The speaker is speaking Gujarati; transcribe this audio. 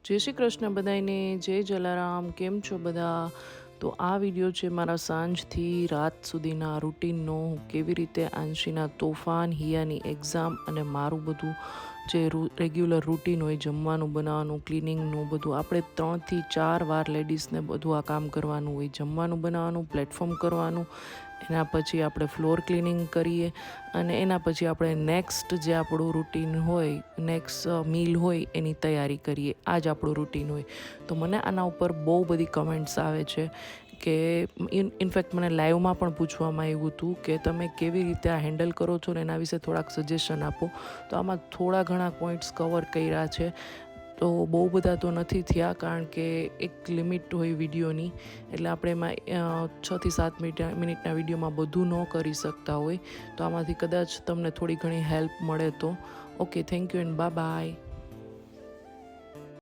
જય શ્રી કૃષ્ણ બધાને, જય જલારામ. કેમ છો બધા? તો આ વિડીયો છે મારા સાંજથી રાત સુધીના રૂટીનનો. હું કેવી રીતે આંશીના તોફાન, હિયાની એક્ઝામ અને મારું બધું જે રેગ્યુલર રૂટીન હોય, જમવાનું બનાવવાનું, ક્લિનિંગનું બધું, આપણે 3 થી 4 વાર લેડીઝને બધું આ કામ કરવાનું હોય. જમવાનું બનાવવાનું, પ્લેટફોર્મ કરવાનું, એના પછી આપણે ફ્લોર ક્લિનિંગ કરીએ અને એના પછી આપણે નેક્સ્ટ જે આપણું રૂટીન હોય, નેક્સ્ટ મીલ હોય એની તૈયારી કરીએ. આ જ આપણું રૂટીન હોય. તો મને આના ઉપર બહુ બધી કમેન્ટ્સ આવે છે કે ઇનફેક્ટ મને લાઈવમાં પણ પૂછવામાં આવ્યું હતું કે તમે કેવી રીતે આ હેન્ડલ કરો છો ને એના વિશે થોડાક સજેશન આપો. તો આમાં થોડા ઘણા પોઈન્ટ્સ કવર કર્યા છે. તો બહુ બધા તો નથી થયા, કારણ કે એક લિમિટ હોય વિડીયોની, એટલે આપણે એમાં 6 થી 7 મિનિટના વિડીયોમાં બધું ન કરી શકતા હોય. તો આમાંથી કદાચ તમને થોડી ઘણી હેલ્પ મળે તો okay. Thank you and bye bye.